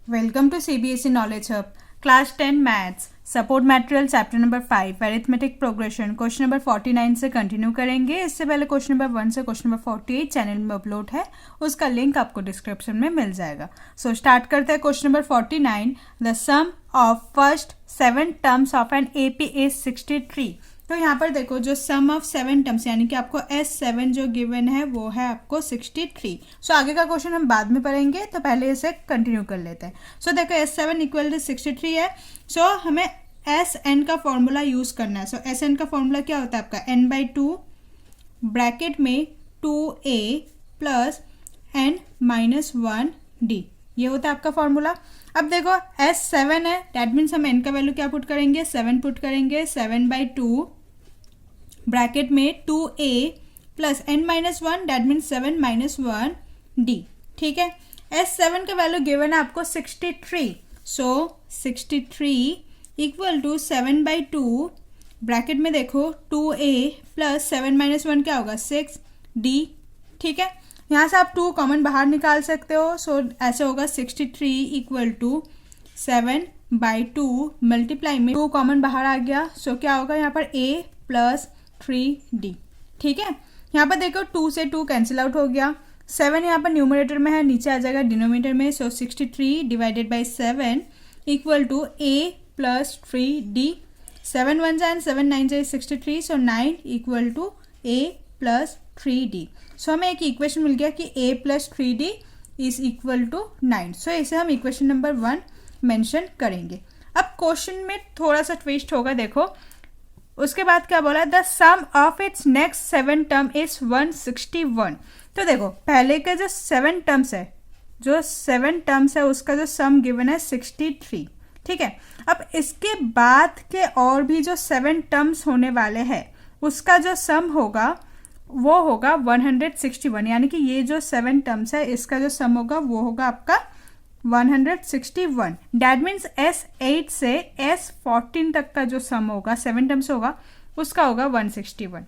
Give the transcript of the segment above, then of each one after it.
Welcome to CBSE Knowledge Hub, Class 10 Maths, Support Material Chapter number 5, Arithmetic Progression, question number 49 से continue करेंगे। इससे पहले question number 1 से question number 48 channel में upload है, उसका लिंक आपको डिस्क्रिप्शन में मिल जाएगा। सो स्टार्ट करते हैं question number 49। The sum of first 7 terms of an AP is 63। तो यहाँ पर देखो जो सम ऑफ 7 टर्म्स यानी कि आपको S7 जो गिवन है वो है आपको 63। सो आगे का क्वेश्चन हम बाद में पढ़ेंगे, तो पहले इसे कंटिन्यू कर लेते हैं। सो देखो S7 इक्वल टू 63 है। सो हमें Sn का फॉर्मूला यूज करना है। सो Sn का फॉर्मूला क्या होता है आपका n/2 ब्रैकेट में 2a प्लस n-1d, ये होता है आपका फॉर्मूला। अब देखो S7 है, दैट मीन्स हम n का वैल्यू क्या पुट करेंगे, 7 पुट करेंगे। 7/2 ब्रैकेट में 2a plus n-1, that means 7-1d। ठीक है, S7 का वैल्यू गिवन है आपको 63। सो 63 इक्वल टू 7/2 ब्रैकेट में देखो 2a प्लस 7-1 क्या होगा 6d। ठीक है, यहाँ से आप 2 कॉमन बाहर निकाल सकते हो। सो ऐसे होगा 63 इक्वल टू 7/2 मल्टीप्लाई में 2 कॉमन बाहर आ गया। सो क्या होगा यहाँ पर a प्लस 3d। ठीक है, यहाँ पर देखो 2 से 2 कैंसिल आउट हो गया। 7 यहाँ पर न्यूमरेटर में है, नीचे आ जाएगा डिनोमिनेटर में। So 63 divided by 7 equal to a plus 3d। 7 1 जा 7 9 जा 63। So 9 equal to a plus 3d। So हमें एक इक्वेशन मिल गया कि a plus 3d is equal to 9। So इसे हम इक्वेशन नंबर 1 मेंशन करेंगे। अब क्वेश्चन में थोड़ा सा ट्विस्ट होगा, देखो उसके बाद क्या बोला, the sum of its next 7 term is 161। तो देखो पहले के जो 7 टर्म्स है, जो 7 टर्म्स है उसका जो सम गिवन है 63। ठीक है, अब इसके बाद के और भी जो 7 टर्म्स होने वाले हैं उसका जो सम होगा वो होगा 161। यानी कि ये जो 7 टर्म्स है इसका जो सम होगा वो होगा आपका 161। डैट मीन्स S8 से S14 तक का जो सम होगा 7 टर्म्स होगा उसका होगा 161।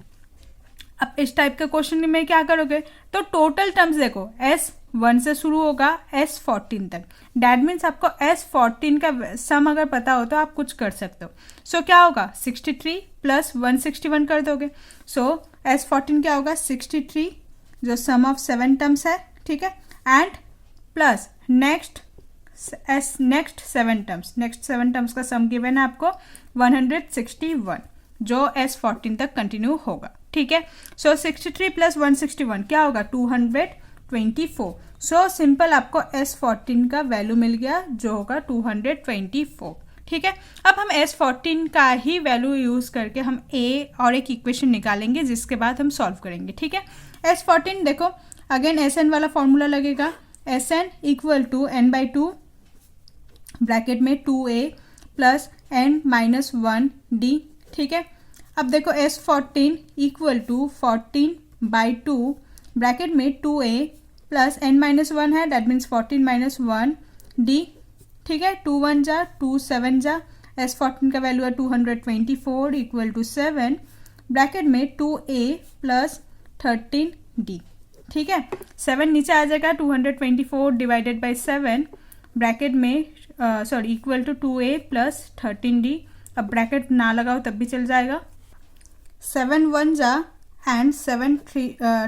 अब इस टाइप के क्वेश्चन में क्या करोगे, तो टोटल टर्म्स देखो S1 से शुरू होगा S14 तक। डैट मीन्स आपको S14 का सम अगर पता हो तो आप कुछ कर सकते हो। सो क्या होगा 63 प्लस 161 कर दोगे। सो S14 क्या होगा 63 जो सम ऑफ 7 टर्म्स है। ठीक है, and plus next 7 terms, next 7 terms का सम गिवन है आपको 161 जो S14 तक कंटिन्यू होगा। ठीक है, सो 63 प्लस 161 क्या होगा 224। सो सिंपल आपको S14 का वैल्यू मिल गया जो होगा 224। ठीक है, अब हम S14 का ही वैल्यू यूज करके हम a और एक इक्वेशन निकालेंगे जिसके बाद हम सॉल्व करेंगे। ठीक है, S14 देखो अगेन Sn वाला फॉर्मूला लगेगा। Sn equal to n/2 bracket में 2a प्लस n-1d। ठीक है, अब देखो S14 इक्वल टू 14/2 ब्रैकेट में 2a प्लस n-1 है, दैट मीन्स 14-1d। ठीक है, 2 1 जा 2 7 जा, S14 का वैल्यू है 224 इक्वल टू 7 ब्रैकेट में 2a प्लस 13d। ठीक है, 7 नीचे आ जाएगा, 224 डिवाइडेड बाई 7 ब्रैकेट में sorry equal to 2a plus 13d। अब ब्रैकेट ना लगाओ तब भी चल जाएगा। 7 1 जा एंड 7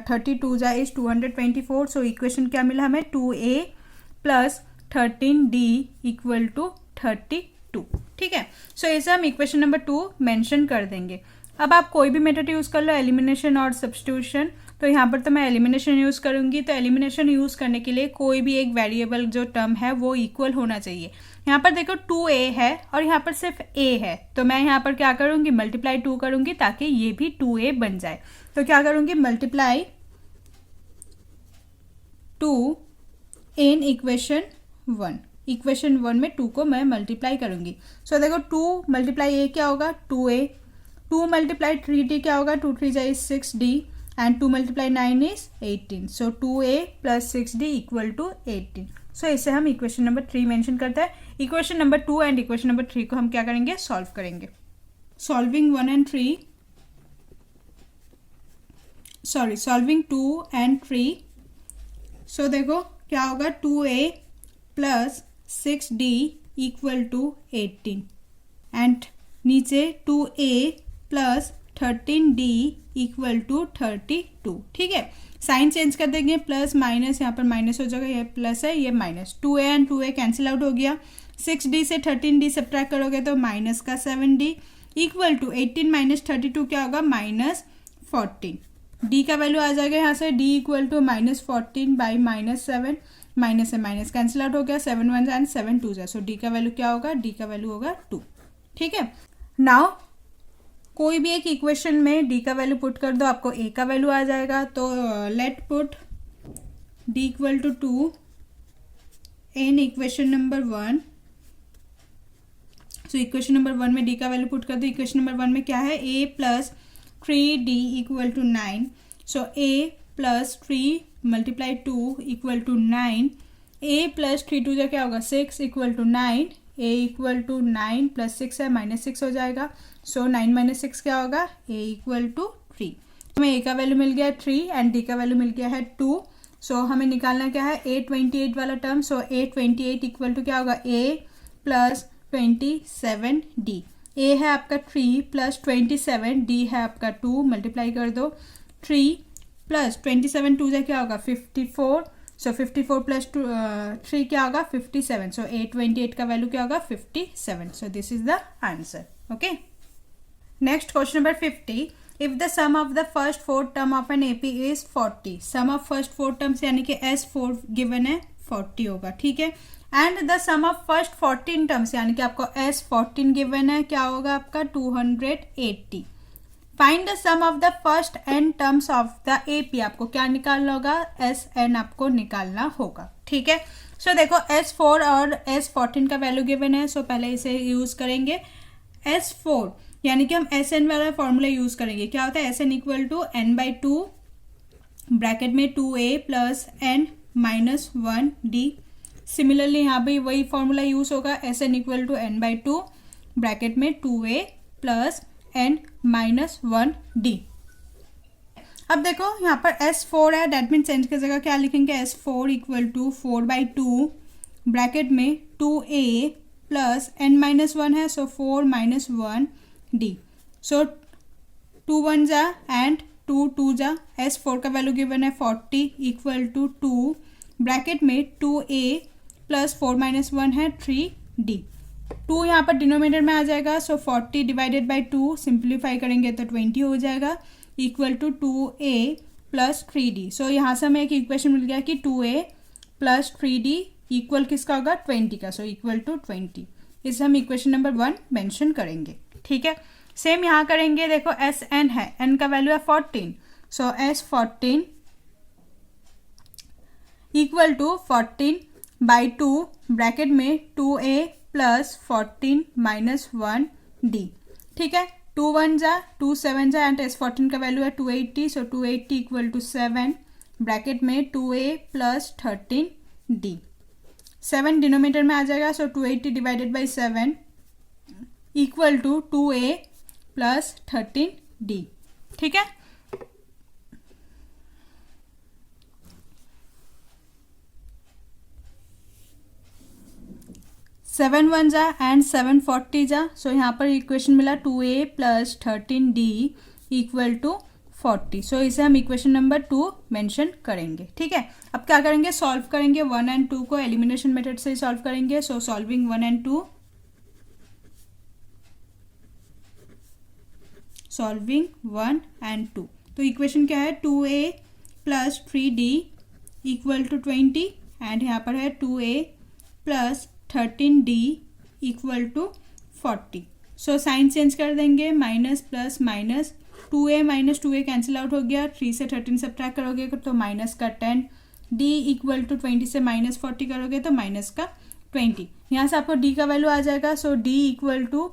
32 जा इज 224। सो इक्वेशन क्या मिला हमें 2a plus 13d equal to 32। ठीक है, सो इसे हम इक्वेशन नंबर 2 मेंशन कर देंगे। अब आप कोई भी मेथड यूज कर लो, एलिमिनेशन और सब्स्टिट्यूशन। तो यहाँ पर तो मैं एलिमिनेशन यूज करूंगी। तो एलिमिनेशन यूज करने के लिए कोई भी एक वेरिएबल जो टर्म है वो इक्वल होना चाहिए। यहाँ पर देखो 2a है और यहाँ पर सिर्फ a है, तो मैं यहाँ पर क्या करूंगी मल्टीप्लाई 2 करूंगी ताकि ये भी 2a बन जाए। तो क्या करूंगी मल्टीप्लाई 2 इन इक्वेशन 1। इक्वेशन 1 में 2 को मैं मल्टीप्लाई करूंगी। सो देखो 2 मल्टीप्लाई a क्या होगा 2a, 2 मल्टीप्लाई 3d क्या होगा 2 3 जा is 6d and 2 multiply 9 is 18। So 2a plus 6d equal to 18। So इसे हम इक्वेशन नंबर 3 मेंशन करते हैं। Equation number 2 and equation number 3 को हम क्या करेंगे सॉल्व करेंगे। Solving 1 and 3 solving 2 and 3। So देखो क्या होगा 2a plus 6d equal to 18 and नीचे 2a plus 13d equal to 32। ठीक है, साइन चेंज कर देंगे, प्लस माइनस, यहाँ पर माइनस हो जाएगा, ये प्लस है ये minus, 2a and 2a cancel out हो गया, 6d से 13d सब्ट्रैक्ट करोगे तो माइनस का 7d इक्वल टू 18 माइनस 32 क्या होगा, माइनस 14। d का वैल्यू आ जाएगा यहाँ से, d equal to minus 14 by minus 7, minus से माइनस कैंसिल आउट हो गया, 7 1 एंड 7 2 जा, सो d का वैल्यू क्या होगा, d का वैल्यू होगा 2। ठीक है, नाउ कोई भी एक इक्वेशन में d का वैल्यू पुट कर दो, आपको a का वैल्यू आ जाएगा। तो let put d equal to 2 in equation number 1। So equation number 1 में d का वैल्यू पुट कर दो। इक्वेशन नंबर 1 में क्या है, a plus 3d equal to 9। So a plus 3 multiply 2 equal to 9, a plus 3 2 जा क्या होगा, 6 equal to 9, a equal to 9 plus 6 है माइनस 6 हो जाएगा। सो 9 माइनस 6 क्या होगा, a इक्वल टू 3। हमें a का वैल्यू मिल गया 3 एंड d का वैल्यू मिल गया है 2। सो हमें निकालना क्या है, a28 वाला term. So a28 equal to क्या होगा, a प्लस 27d। a है आपका 3 प्लस 27, d है आपका 2, मल्टीप्लाई कर दो, 3 प्लस 27 2 जा क्या होगा, 54। सो 54 प्लस 3 क्या होगा, 57। सो a28 का वैल्यू क्या होगा, 57। So this is the answer. Okay, next question number 50। If the sum of the first 4 term of an AP is 40, sum of first 4 terms यानी कि S4 गिवन है 40 होगा। ठीक है, and the sum of first 14 terms यानी कि आपको S14 given है, क्या होगा आपका 280। Find the sum of the first n terms of the AP, आपको क्या निकालना होगा, Sn आपको निकालना होगा। ठीक है, सो देखो S4 और S14 का वैल्यू गिवन है, सो पहले इसे यूज करेंगे। S4 यानी कि हम Sn वाला फॉर्मूला यूज करेंगे, क्या होता है, Sn equal to n by 2 bracket में 2a plus n minus 1d। Similarly यहाँ पे वही फॉर्मूला यूज होगा, Sn equal to n by 2 bracket में 2a plus n minus 1d। अब देखो यहाँ पर S4 है, डेट मीन्स n की जगह क्या लिखेंगे, S4 equal to 4 by 2 bracket में 2a प्लस n माइनस 1 है, सो 4 माइनस 1d। सो 2 1 जा एंड 2 2 जा, S4 का वैल्यू गिवन है 40 इक्वल टू 2 ब्रैकेट में 2a प्लस 4 माइनस 1 है 3d। 2 यहाँ पर डिनोमिनेटर में आ जाएगा, सो 40 डिवाइडेड बाई 2 सिंप्लीफाई करेंगे तो 20 हो जाएगा equal to 2a plus 3d। सो यहाँ से हमें एक इक्वेशन मिल गया कि 2a प्लस 3d इक्वल किसका होगा, 20 का। सो इक्वल टू 20, इसे हम इक्वेशन नंबर 1 मेंशन करेंगे। ठीक है, सेम यहाँ करेंगे। देखो Sn है, n का वैल्यू है 14, so S14 equal to 14 by 2 bracket में 2a प्लस 14 माइनस 1d। ठीक है, 2 1 जा 2 7 जा एंड S14 का वैल्यू है 280, सो 280 इक्वल टू 7 ब्रैकेट में 2a प्लस 13d। 7 डिनोमिनेटर में आ जाएगा, so 280 divided by 7 equal to 2a plus 13d। ठीक है, सेवन 1 जा एंड 7 40 जा, सो यहाँ पर इक्वेशन मिला 2a plus 13d equal to 40। सो इसे हम इक्वेशन नंबर 2 मेंशन करेंगे। ठीक है, अब क्या करेंगे, सॉल्व करेंगे 1 एंड 2 को, एलिमिनेशन मेथड से सॉल्व करेंगे। सो सॉल्विंग 1 एंड 2, सॉल्विंग 1 एंड 2, तो इक्वेशन क्या है, 2a plus 3d equal to 20 and यहाँ पर है 2a plus 13d equal to 40। So sign change कर देंगे, minus plus minus, 2a minus 2a cancel out हो गया, 3 से 13 सब्ट्रैक्ट करोगे तो माइनस का 10, d इक्वल टू 20 से माइनस 40 करोगे तो माइनस का 20। यहाँ से आपको d का वैल्यू आ जाएगा, so d equal to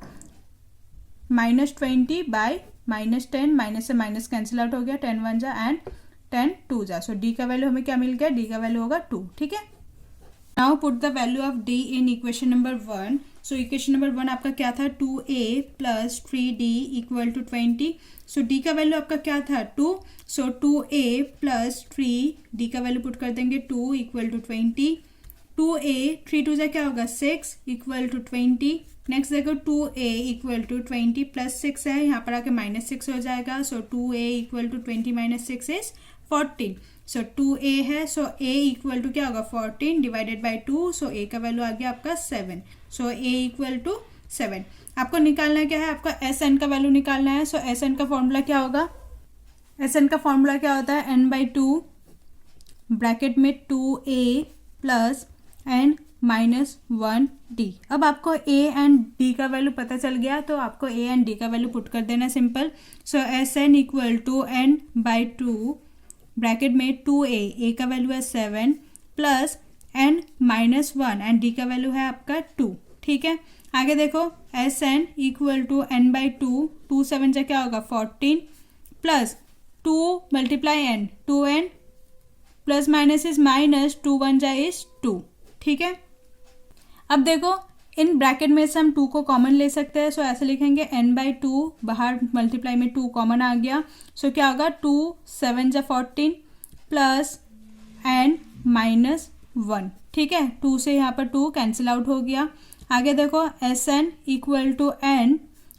minus 20 by minus 10, minus से माइनस कैंसिल आउट हो गया, 10 1 जा एंड 10 2 जा। सो d का वैल्यू हमें क्या मिल गया, d का वैल्यू होगा 2। ठीक है, now put the value of d in equation number 1। So equation number 1 आपका क्या था, 2a plus 3d equal to 20। So d का वैल्यू आपका क्या था, 2। सो 2a प्लस 3d का वैल्यू पुट कर देंगे 2 इक्वल टू 20 2a 3 2 क्या होगा 6 इक्वल टू 20। नेक्स्ट देखो 2a इक्वल टू 20 प्लस 6 है, यहाँ पर आके -6 हो जाएगा। So 2a equal to 20 minus 6 is 14। So 2a है, सो a इक्वल टू क्या होगा 14 डिवाइडेड बाई 2। सो a का वैल्यू आ गया आपका 7। So a equal to 7। आपको निकालना क्या है, आपका SN का वैल्यू निकालना है। सो SN का फॉर्मूला क्या होगा, SN का फॉर्मूला क्या होता है n/2 ब्रैकेट में 2a plus n minus 1d। अब आपको a एंड d का वैल्यू पता चल गया, तो आपको a एंड d का वैल्यू पुट कर देना simple. So SN equal to n/2 bracket में 2a, a का वैल्यू है 7 plus n minus 1 and d का वैल्यू है आपका 2। ठीक है, आगे देखो SN इक्वल टू n/2, 2 7 जा क्या होगा 14 plus 2 multiply n, 2n plus minus is minus, 2 1 जा इज 2। ठीक है, अब देखो इन ब्रैकेट में से हम 2 को कॉमन ले सकते हैं। सो ऐसे लिखेंगे n/2, बाहर मल्टीप्लाई में 2 कॉमन आ गया। सो क्या होगा 2 7 जा 14 प्लस n माइनस 1। ठीक है, 2 से यहाँ पर 2 कैंसिल आउट हो गया। आगे देखो SN equal to n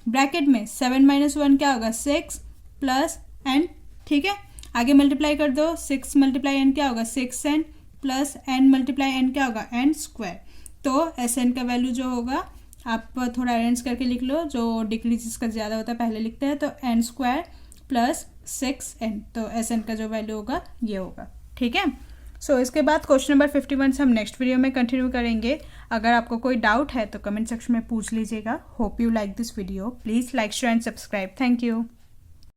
bracket में 7 माइनस 1 क्या होगा 6 प्लस n। ठीक है, आगे मल्टीप्लाई कर दो, 6 मल्टीप्लाई n क्या होगा 6n plus n multiply n क्या होगा n स्क्वायर। तो SN का वैल्यू जो होगा आप थोड़ा अरेंज करके लिख लो, जो डिग्री जिसका ज़्यादा होता है पहले लिखते हैं। तो n स्क्वायर प्लस 6n, तो SN का जो वैल्यू होगा ये होगा। ठीक है, सो इसके बाद क्वेश्चन नंबर 51 से हम नेक्स्ट वीडियो में कंटिन्यू करेंगे। अगर आपको कोई डाउट है तो कमेंट सेक्शन में पूछ लीजिएगा। Hope you like this video, please like share and subscribe. Thank you.